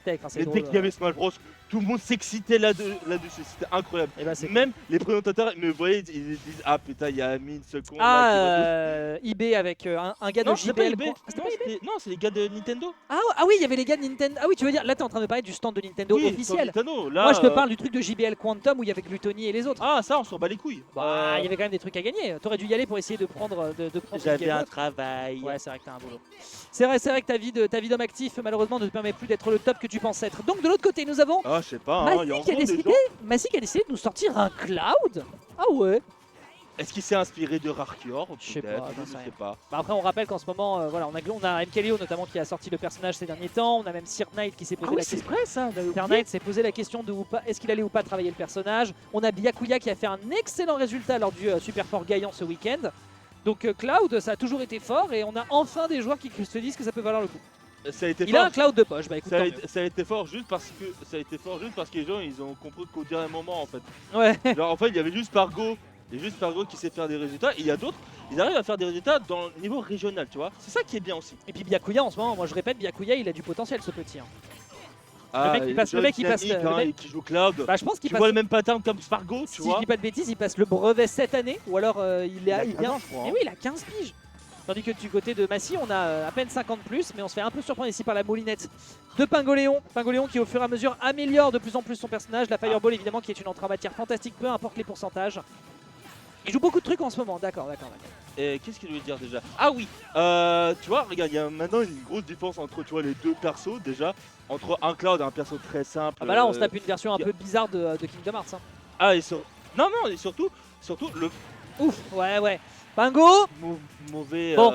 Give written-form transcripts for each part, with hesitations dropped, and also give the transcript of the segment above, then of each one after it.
Tech, hein, c'est Mais drôle, dès qu'il y avait Smash Bros, tout le monde s'excitait là-dessus, c'était incroyable. Et bah, c'est Même les présentateurs me voyaient, ils disent ah putain, il y a Amine, ce con là Ah, qui va nous. eBay avec un gars de Non, c'était pas JBL. eBay. Ah, c'était Non, pas eBay. non, c'est les gars de Nintendo. Ah oui, il y avait les gars de Nintendo. Ah oui, tu veux dire, là t'es en train de parler du stand de Nintendo Oui, sur officiel. Nintendo. Là, Moi je te parle du truc de JBL Quantum où il y avait Gluttony et les autres. Ah, ça, on s'en bat les couilles. Bah, il y avait quand même des trucs à gagner. T'aurais dû y aller pour essayer de prendre une J'avais Game un Boy. travail. Ouais, c'est vrai que t'as un boulot. C'est vrai que ta vie d'homme actif, malheureusement, ne te permet plus d'être le top que tu penses être. Donc, de l'autre côté, nous avons Ah, je sais pas, hein, il y a Massi qui a encore des décidé, gens. Massi qui a décidé de nous sortir un Cloud. Ah ouais. Est-ce qu'il s'est inspiré de Rarkior? Je sais pas, j'en sais je rien. sais pas. Bah après, on rappelle qu'en ce moment, voilà, on a MKLeo notamment qui a sorti le personnage ces derniers temps. On a même Sir Knight qui s'est posé Ah oui, la c'est question. vrai ça. Sir Knight s'est posé la question de est-ce qu'il allait ou pas travailler le personnage. On a Byakuya qui a fait un excellent résultat lors du Super Fort Gaillan ce week-end. Donc Cloud, ça a toujours été fort et on a enfin des joueurs qui se disent que ça peut valoir le coup. Ça a été Il fort. a un Cloud de poche, bah écoute, tant mieux. Ça a été fort juste parce que les gens ils ont compris qu'au dernier moment en fait. Ouais. Genre en fait il y avait juste Pargo. Il y a juste Pargo qui sait faire des résultats et il y a d'autres, ils arrivent à faire des résultats dans le niveau régional, tu vois. C'est ça qui est bien aussi. Et puis Byakuya en ce moment, moi je répète, Byakuya il a du potentiel ce petit. Hein. Ah, mec, il passe- le mec, il passe- dynamique, le hein, mec- et qui joue Cloud. Bah je pense qu'il Tu passe, vois le même pattern comme Spargo, tu si je vois. dis pas de bêtises, il passe le brevet cette année ou alors il Il a vient. 15 ans, je crois, hein. Et oui, il a 15 piges. Tandis que du côté de Massy, on a à peine 50 plus, mais on se fait un peu surprendre ici par la moulinette de Pingoléon. Pingoléon qui au fur et à mesure améliore de plus en plus son personnage. La Fireball évidemment qui est une entrée en matière fantastique, peu importe les pourcentages. Il joue beaucoup de trucs en ce moment, d'accord. Et qu'est-ce qu'il voulait dire déjà? Ah oui, tu vois, regarde, il y a maintenant une grosse différence entre tu vois, les deux persos déjà. Entre un Cloud et un perso très simple. Ah bah là on se tape une version un peu bizarre de Kingdom Hearts. Hein. Ah et non, et surtout le Ouf, ouais. Pingo mauvais, Bon.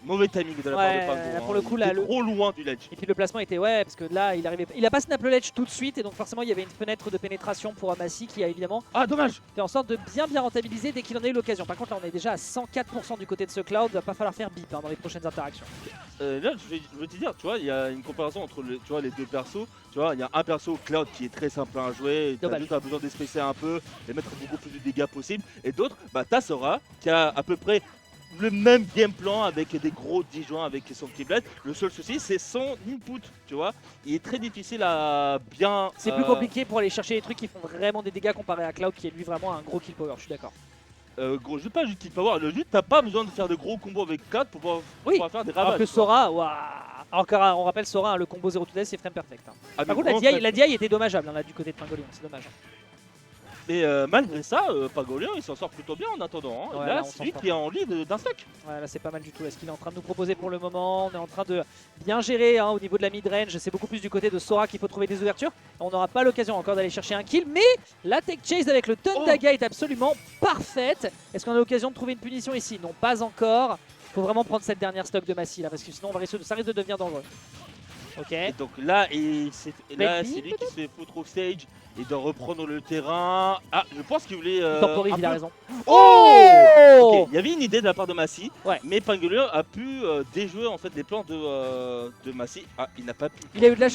mauvais timing de la part de Ouais, Pango. là, pour le coup, là, trop loin du ledge. Et puis le placement était parce que là il a pas snap le ledge tout de suite et donc forcément il y avait une fenêtre de pénétration pour Massy qui a évidemment Ah dommage. fait en sorte de bien rentabiliser dès qu'il en a eu l'occasion. Par contre là on est déjà à 104% du côté de ce Cloud, va pas falloir faire bip dans les prochaines interactions. Là je vais te dire, tu vois, il y a une comparaison entre tu vois, les deux persos. Tu vois, il y a un perso Cloud qui est très simple à jouer, tu as besoin d'espécer un peu et mettre beaucoup plus de dégâts possible. Et d'autres, bah t'as Sora qui a à peu près le même game plan avec des gros disjoints avec son Keyblade. Le seul souci c'est son input, tu vois. Il est très difficile à bien... C'est plus compliqué pour aller chercher les trucs qui font vraiment des dégâts comparé à Cloud qui est lui vraiment un gros kill power, je suis d'accord. Gros, pas juste kill power, le jeu t'as pas besoin de faire de gros combos avec 4 pour pouvoir faire des ravages. Alors que Sora, encore on rappelle Sora, hein, le combo 0 to death c'est frame perfect. Hein. Ah, Par contre la DI était dommageable hein, là du côté de Pingoléon, c'est dommage. Mais malgré ça, Pagolian il s'en sort plutôt bien en attendant. Hein. Ouais, là, là, on c'est s'en lui sort qui est en lead d'un stack. Ouais, là c'est pas mal du tout. Est-ce qu'il est en train de nous proposer pour le moment? On est en train de bien gérer hein, au niveau de la mid-range. C'est beaucoup plus du côté de Sora qu'il faut trouver des ouvertures. On n'aura pas l'occasion encore d'aller chercher un kill. Mais la tech chase avec le Tundaga est absolument parfaite. Est-ce qu'on a l'occasion de trouver une punition ici? Non, pas encore. Il faut vraiment prendre cette dernière stock de Massy là parce que sinon ça risque de devenir dangereux. Ok. Et donc là, c'est lui qui se fait foutre au stage. Il doit reprendre le terrain. Ah, je pense qu'il voulait. Temporise, il a raison. Ok, il y avait une idée de la part de Massy, mais Pangolier a pu déjouer en fait les plans de Massy. Ah, il n'a pas pu. Il a eu de la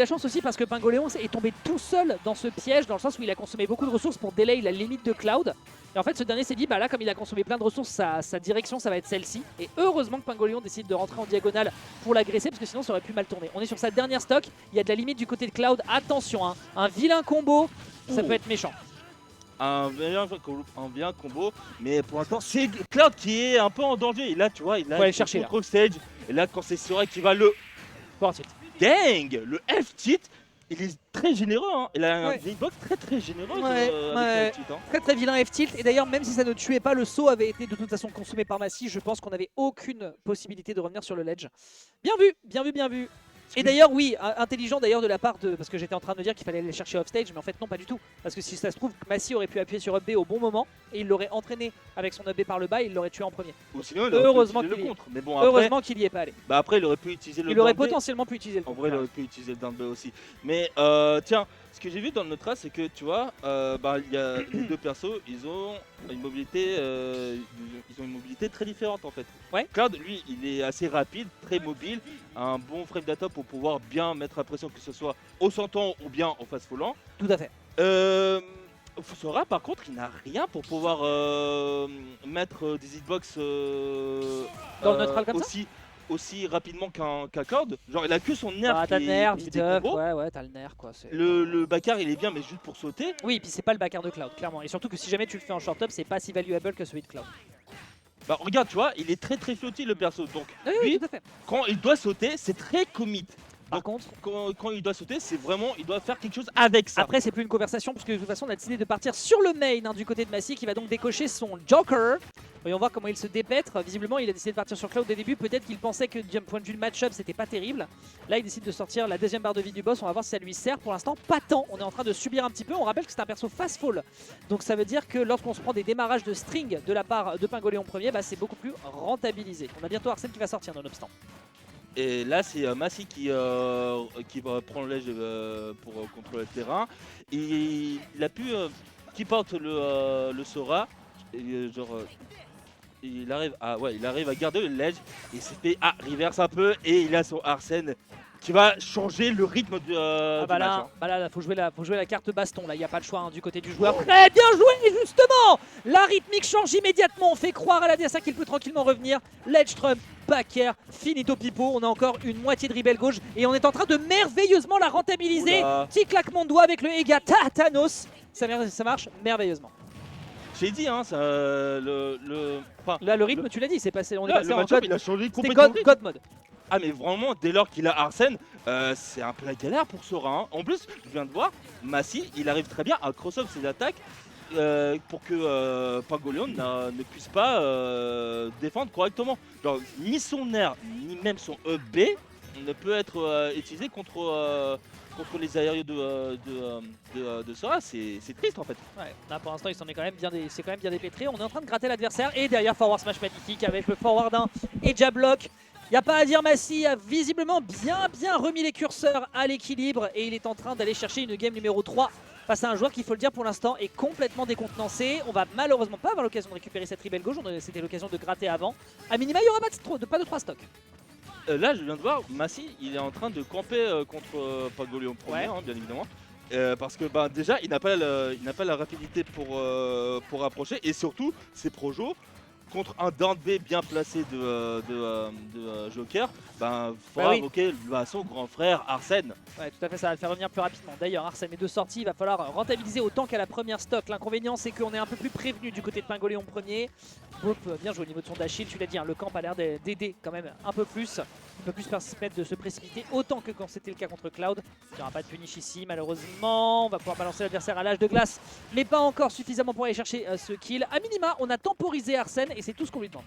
chance aussi parce que Pingoléon est tombé tout seul dans ce piège, dans le sens où il a consommé beaucoup de ressources pour delay la limite de Cloud. Et en fait, ce dernier s'est dit, bah là, comme il a consommé plein de ressources, sa direction, ça va être celle-ci. Et heureusement que Pingoléon décide de rentrer en diagonale pour l'agresser, parce que sinon, ça aurait pu mal tourner. On est sur sa dernière stock, il y a de la limite du côté de Cloud. Attention, hein, un vilain combo, ça peut être méchant. Un bien combo, mais pour l'instant, c'est Cloud qui est un peu en danger. Et là, tu vois, il a aller chercher contre stage. Et là, quand c'est Sora qui va le... Dang, le F-cheat. Il est très généreux, hein. Il a un hitbox très généreux avec le F-cheat. Hein. Très vilain F-tilt. Et d'ailleurs, même si ça ne tuait pas, le saut avait été de toute façon consommé par Massy. Je pense qu'on n'avait aucune possibilité de revenir sur le ledge. Bien vu. Et d'ailleurs, oui, intelligent d'ailleurs de la part de... Parce que j'étais en train de me dire qu'il fallait aller chercher offstage, mais en fait non, pas du tout. Parce que si ça se trouve, Massy aurait pu appuyer sur up B au bon moment, et il l'aurait entraîné avec son up B par le bas, et il l'aurait tué en premier. Ou sinon, il aurait pu utiliser le contre. Mais bon, après, heureusement qu'il y est pas allé. Bah après, il aurait pu utiliser le Il aurait potentiellement pu utiliser le contre. En vrai, il aurait pu utiliser le down B aussi. Mais tiens, ce que j'ai vu dans le trace, c'est que tu vois, y a les deux persos, ils ont une mobilité très différente en fait. Ouais. Cloud, lui, il est assez rapide, très mobile, un bon frame data pour pouvoir bien mettre la pression, que ce soit au senton ou bien en face volant. Tout à fait. Sora, par contre, il n'a rien pour pouvoir mettre des hitbox dans le neutral comme aussi aussi rapidement qu'un Cloud. Genre il a que son nerf. Bah, t'as le nerf, vite up, combos. ouais, t'as le nerf quoi. Le backer il est bien, mais juste pour sauter. Oui, et puis c'est pas le backer de Cloud, clairement. Et surtout que si jamais tu le fais en short up, c'est pas si valuable que celui de Cloud. Bah regarde, tu vois, il est très flotti le perso. Donc Oui, lui, tout à fait. quand il doit sauter, c'est très commit. Par contre, quand il doit sauter, c'est vraiment, il doit faire quelque chose avec ça. après, c'est plus une conversation, puisque de toute façon, on a décidé de partir sur le main hein, du côté de Massy, qui va donc décocher son Joker. Voyons voir comment il se dépêtre. Visiblement, il a décidé de partir sur Cloud au début. Peut-être qu'il pensait que d'un point de vue de match-up, c'était pas terrible. Là, il décide de sortir la deuxième barre de vie du boss. On va voir si ça lui sert. Pour l'instant, pas tant. On est en train de subir un petit peu. On rappelle que c'est un perso fast fall. Donc ça veut dire que lorsqu'on se prend des démarrages de string de la part de Pingoléon premier, bah, c'est beaucoup plus rentabilisé. On a bientôt Arsène qui va sortir, nonobstant. Et là, c'est Massy qui va prendre l'edge pour contrôler le terrain. Et il a pu qui porte le Sora. Et, il arrive à garder le ledge. Et s'est fait reverse un peu. Et il a son Arsène qui va changer le rythme du match. Là, faut jouer la carte baston. Là, il n'y a pas le choix hein, du côté du joueur. Très bien joué, justement. La rythmique change immédiatement. On fait croire à l'adversaire qu'il peut tranquillement revenir. Ledge trump, backer, finito pipo. On a encore une moitié de rebelle gauche et on est en train de merveilleusement la rentabiliser. Oula. Petit claquement de doigts avec le Ega Thanos. Ça marche merveilleusement. J'ai dit, hein, ça, Là, le rythme, tu l'as dit, c'est passé. On est là, passé le en match-up, code. il a changé C'était complètement. God mode. Ah mais vraiment, dès lors qu'il a Arsène, c'est un peu la galère pour Sora. Hein. En plus, je viens de voir, Massy, il arrive très bien à cross-up ses attaques pour que Pingoléon ne puisse pas défendre correctement. Genre, ni son nerf, ni même son EB ne peut être utilisé contre les aériens de Sora. C'est triste en fait. Ouais, là pour l'instant il s'en est quand même bien dépêtré. On est en train de gratter l'adversaire et derrière forward smash magnifique avec le forward 1 et jab block. Il n'y a pas à dire, Massy a visiblement bien remis les curseurs à l'équilibre et il est en train d'aller chercher une game numéro 3 face à un joueur qui, il faut le dire pour l'instant, est complètement décontenancé. On va malheureusement pas avoir l'occasion de récupérer cette rebelle gauche, c'était l'occasion de gratter avant. A minima, il n'y aura pas de 3 stocks. Là, je viens de voir, Massy, il est en train de camper contre Pingoléon premier, hein, bien évidemment. Parce que déjà, il n'a pas la rapidité pour approcher et surtout, ses projos contre un down B bien placé de Joker, faudra invoquer son grand frère Arsène. Ouais, tout à fait, ça va le faire revenir plus rapidement. D'ailleurs, Arsène, les deux sorties, il va falloir rentabiliser autant qu'à la première stock. L'inconvénient, c'est qu'on est un peu plus prévenu du côté de Pingoléon premier. Boop, bien joué au niveau de son dash, tu l'as dit, hein, le camp a l'air d'aider quand même un peu plus. Il peut plus permettre de se précipiter autant que quand c'était le cas contre Cloud. Il n'y aura pas de punish ici, malheureusement. On va pouvoir balancer l'adversaire à l'âge de glace, mais pas encore suffisamment pour aller chercher ce kill. A minima, on a temporisé Arsène et c'est tout ce qu'on lui demande.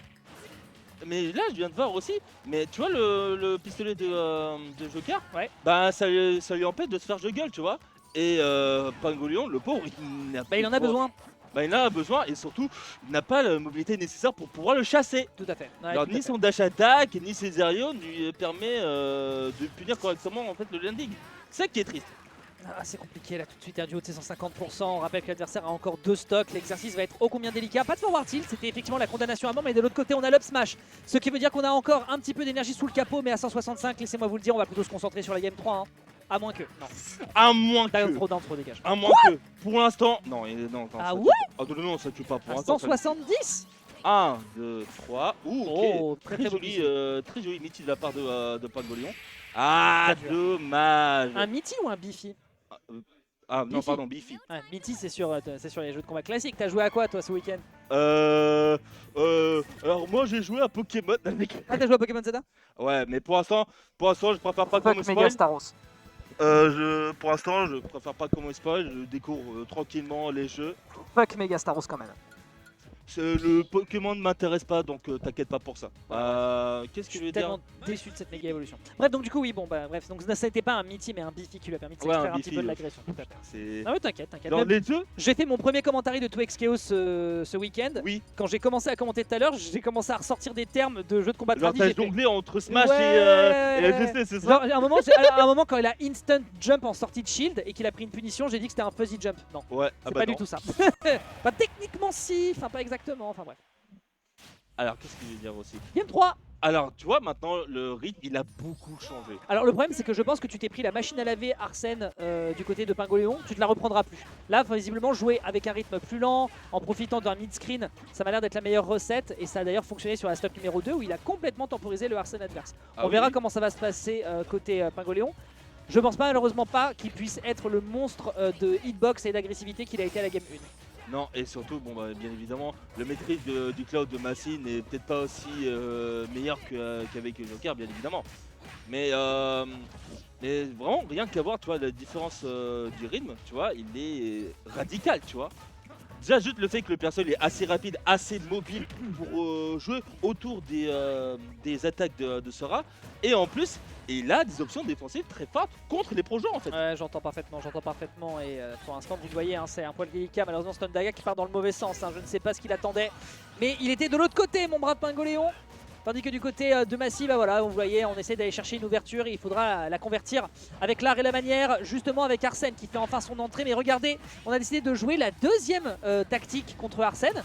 Mais là, je viens de voir aussi, mais tu vois le pistolet de Joker, ouais. Ça lui empêche de se faire juggle, tu vois. Et Pingoléon, le pauvre, il en a besoin. Il en a besoin et surtout, il n'a pas la mobilité nécessaire pour pouvoir le chasser. Tout à fait. Ouais, alors, ni son dash attack, ni ses aériens ne lui permet de punir correctement en fait, le landing. C'est ça qui est triste. Ah, c'est compliqué là tout de suite, un duo de 150%. On rappelle que l'adversaire a encore 2 stocks. L'exercice va être ô combien délicat. Pas de forward tilt, c'était effectivement la condamnation à mort, mais de l'autre côté on a l'up smash. Ce qui veut dire qu'on a encore un petit peu d'énergie sous le capot, mais à 165, laissez-moi vous le dire, on va plutôt se concentrer sur la game 3. Hein. À moins que. Non. À moins que. Trop dégage. À moins que. Pour l'instant. Non, non. Ah ouais non, ça tue pas pour l'instant. 170 1, 2, 3. Ouh, ok. Oh, très joli mythique de la part de Pingoléon. Ah, dommage. Un mythique ou un bifi? Ah non, Bifi. pardon, Bifi. Ah, Mitty, c'est sur les jeux de combat classiques. T'as joué à quoi toi ce week-end? Alors moi j'ai joué à Pokémon avec... Ah, t'as joué à Pokémon Z? Ouais, mais pour l'instant je préfère pas comme spoil. Pour l'instant je préfère pas comme spoil, je découvre tranquillement les jeux. Fuck Megastaros quand même. Le Pokémon ne m'intéresse pas, donc t'inquiète pas pour ça. Qu'est-ce que je veux dire? Je suis tellement déçu de cette méga évolution. Bref, donc du coup, oui, bon, bref, donc ça n'était pas un Mitty, mais un Bifi qui lui a permis de s'extraire un petit peu de l'agression. Ah ouais, t'inquiète. Dans les deux, j'ai fait mon premier commentaire de 2X Chaos ce week-end. Oui. Quand j'ai commencé à commenter tout à l'heure, j'ai commencé à ressortir des termes de jeux de combat genre tradis. t'as jonglé entre Smash et LGC, c'est ça? Genre, à un moment, quand il a instant jump en sortie de shield et qu'il a pris une punition, j'ai dit que c'était un fuzzy jump. Non, ouais, c'est pas du tout ça. Techniquement si, enfin pas exactement, enfin bref. Alors, qu'est-ce que je veux dire aussi? Game 3. Alors, tu vois, maintenant, le rythme, il a beaucoup changé. Alors le problème c'est que je pense que tu t'es pris la machine à laver Arsène du côté de Pingoléon, tu te la reprendras plus. Là visiblement jouer avec un rythme plus lent, en profitant d'un mid-screen, ça m'a l'air d'être la meilleure recette et ça a d'ailleurs fonctionné sur la stop numéro 2 où il a complètement temporisé le Arsène adverse. On verra comment ça va se passer côté Pingoléon. Je pense pas malheureusement pas qu'il puisse être le monstre de hitbox et d'agressivité qu'il a été à la game 1. Non, et surtout, bon, bah, bien évidemment, le maîtrise du cloud de Massy n'est peut-être pas aussi meilleur qu'avec Joker, bien évidemment. Mais vraiment, rien qu'à voir, tu vois, la différence du rythme, tu vois, il est radical, tu vois. Déjà, juste le fait que le perso il est assez rapide, assez mobile pour jouer autour des attaques de Sora. Et en plus, il a des options défensives très fortes contre les projets en fait. Ouais, j'entends parfaitement et pour l'instant vous le voyez, hein, c'est un poil délicat, malheureusement Stone Daga qui part dans le mauvais sens, hein, je ne sais pas ce qu'il attendait, mais il était de l'autre côté mon brave Pingoléon. Tandis que du côté de Massy, bah voilà, vous voyez, on essaie d'aller chercher une ouverture et il faudra la convertir avec l'art et la manière, justement avec Arsène qui fait enfin son entrée. Mais regardez, on a décidé de jouer la deuxième tactique contre Arsène,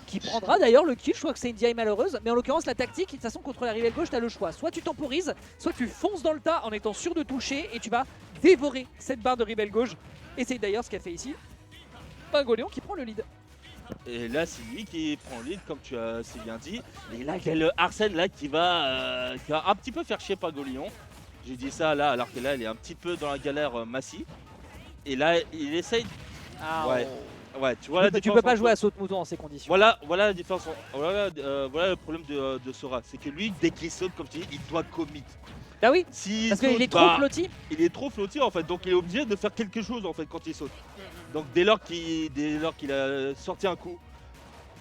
qui prendra d'ailleurs le kill. Je crois que c'est une DI malheureuse, mais en l'occurrence la tactique, de toute façon contre la rivale gauche, tu as le choix. Soit tu temporises, soit tu fonces dans le tas en étant sûr de toucher et tu vas dévorer cette barre de ribelle gauche. Et c'est d'ailleurs ce qu'a fait ici Pingoléon qui prend le lead. Et là, c'est lui qui prend le lead, comme tu as si bien dit. Et là, il y a le Arsène là, qui va un petit peu faire chier Pingoléon. J'ai dit ça là, alors que là, il est un petit peu dans la galère Massy. Et là, il essaye. Ah, ouais. oh. Ouais, tu vois la Tu différence peux pas entre- jouer à saute-mouton en ces conditions. Voilà la différence. Voilà le problème de Sora. C'est que lui, dès qu'il saute, comme tu dis, il doit commit. Bah oui, S'il parce qu'il saute, est trop bah, flotti. il est trop flotti en fait, donc il est obligé de faire quelque chose en fait quand il saute. Donc dès lors qu'il a sorti un coup,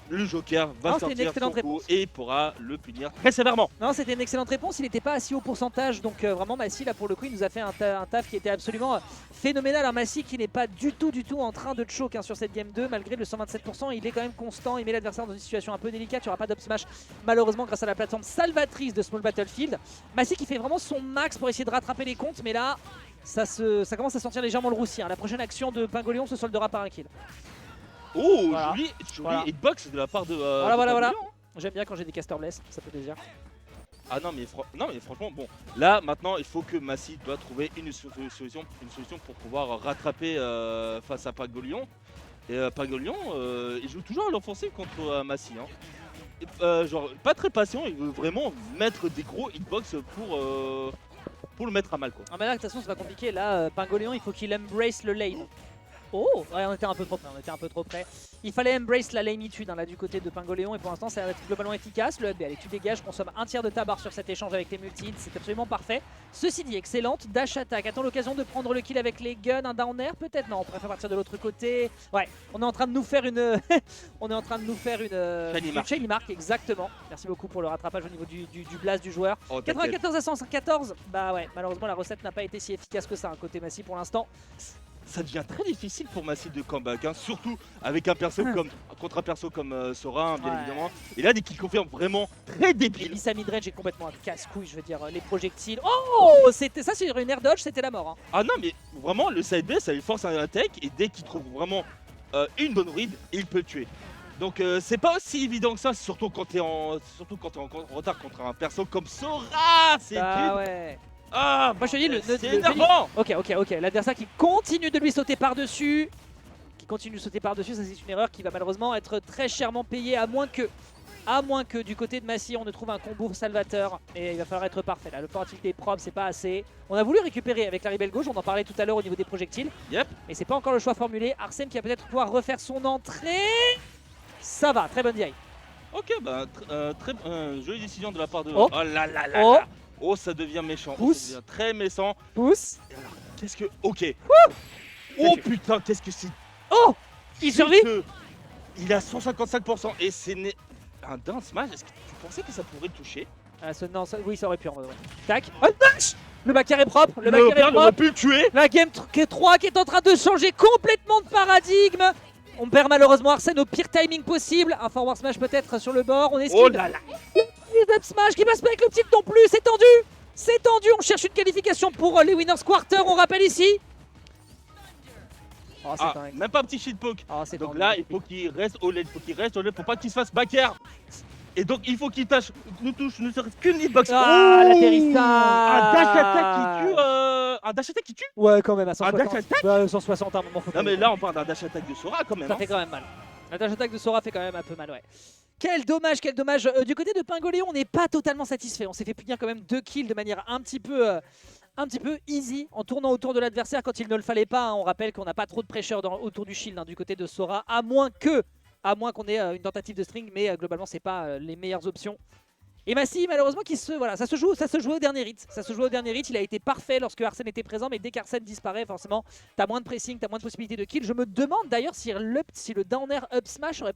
le Joker va c'était une sortir excellente son coup réponse. et pourra le punir très sévèrement. Non, c'était une excellente réponse, il n'était pas assis au pourcentage, donc vraiment Massy là pour le coup il nous a fait un taf qui était absolument phénoménal. Un Massy qui n'est pas du tout en train de choke hein, sur cette game 2, malgré le 127%, il est quand même constant, il met l'adversaire dans une situation un peu délicate, il n'y aura pas d'up smash malheureusement grâce à la plateforme salvatrice de Small Battlefield. Massy qui fait vraiment son max pour essayer de rattraper les comptes, mais là ça commence à sentir légèrement le roussi, hein. La prochaine action de Pingoléon se soldera par un kill. Oh, Voilà. joli Voilà. hitbox de la part de Voilà. Pingoléon. J'aime bien quand j'ai des casters bless, ça fait plaisir. Ah non mais franchement, bon, là maintenant il faut que Massy doit trouver une solution pour pouvoir rattraper face à Pingoléon. Et Pingoléon, il joue toujours à l'offensive contre Massy. Hein. Et, genre pas très patient, il veut vraiment mettre des gros hitbox pour le mettre à mal quoi. Ah mais là de toute façon c'est pas compliqué, là Pingoléon il faut qu'il embrace le lane. Oh ouais, on était un peu trop près, Il fallait embrace la laneitude hein, là du côté de Pingoléon et pour l'instant ça va être globalement efficace. Le HB, allez tu dégages, consomme un tiers de ta barre sur cet échange avec tes multi, c'est absolument parfait. Ceci dit, excellente, dash attack, attends l'occasion de prendre le kill avec les guns, un down air peut-être. Non, on préfère partir de l'autre côté. Ouais, on est en train de nous faire une shiny mark, exactement. Merci beaucoup pour le rattrapage au niveau du blast du joueur. Oh, 94 à 114, bah ouais, malheureusement la recette n'a pas été si efficace que ça, côté Massy pour l'instant. Ça devient très difficile pour Massy de comeback, hein, surtout avec un perso contre un perso comme Sora, hein, bien Ouais. évidemment. Et là, dès qu'il confirme vraiment très Et débile. Lisa midrange est complètement un casse-couille, je veux dire, les projectiles. Oh, c'était ça sur une air dodge, c'était la mort. Hein. Ah non, mais vraiment, le side B, ça lui force un attack et dès qu'il trouve vraiment une bonne read, il peut le tuer. Donc c'est pas aussi évident que ça, surtout quand t'es en retard contre un perso comme Sora. C'est Ah ouais. Ah, Moi je te dis, c'est énervant. Ok, l'adversaire qui continue de lui sauter par-dessus. Ça c'est une erreur qui va malheureusement être très chèrement payée, à moins que du côté de Massy on ne trouve un combo salvateur. Et il va falloir être parfait là, le portatif des probes c'est pas assez. On a voulu récupérer avec la ribelle gauche, on en parlait tout à l'heure au niveau des projectiles. Yep. Mais c'est pas encore le choix formulé. Arsène qui va peut-être pouvoir refaire son entrée. Ça va, très bonne DI. Ok, bah très jolie décision de la part de... Oh. Oh là là là Oh. là. Oh, ça devient méchant. Oh, Pousse. ça devient très méchant. Pousse. Qu'est-ce que... Ok. Oh putain, qu'est-ce que c'est... Oh, il survit. Il a 155% et c'est un down smash. Est-ce que tu pensais que ça pourrait toucher? Non, oui, ça aurait pu en vrai. Ouais. Tac. Oh, dash. Le backer est propre. Le backer est Père aurait propre. pu le tuer. La game 3 qui est en train de changer complètement de paradigme. On perd malheureusement Arsène au pire timing possible. Un forward smash peut-être sur le bord. On esquive. Oh là là. Les up smash qui passe pas avec le petit non plus. C'est tendu. C'est tendu. On cherche une qualification pour les winners quarter. On rappelle ici. Oh, c'est dingue. Même pas un petit shit poke. Oh, c'est Donc tendu. là, il faut qu'il reste au lane. Il faut pas qu'il se fasse backer. Et donc il faut qu'il nous touche ne serait-ce qu'une hitbox. Ah, Oh, l'atterrissage. un dash attack qui tue. Un dash attack qui tue. Ouais, quand même, à Un 160. dash attack. Bah, 160 à un moment, faut pas Non mais le- là on parle d'un dash attack de Sora quand même. Ça Hein. fait quand même mal. La dash attack de Sora fait quand même un peu mal, ouais. Quel dommage, quel dommage. Du côté de Pingoléon, on n'est pas totalement satisfait. On s'est fait punir quand même 2 kills de manière un petit peu easy en tournant autour de l'adversaire quand il ne le fallait pas. Hein. On rappelle qu'on n'a pas trop de pressure autour du shield du côté de Sora, à moins qu'on ait une tentative de string, mais globalement c'est pas les meilleures options. Et Massy, malheureusement, ça se joue au dernier hit. Ça se joue au dernier hit. Il a été parfait lorsque Arsène était présent, mais dès qu'Arsène disparaît, forcément, t'as moins de pressing, t'as moins de possibilités de kill. Je me demande d'ailleurs si le down air up smash aurait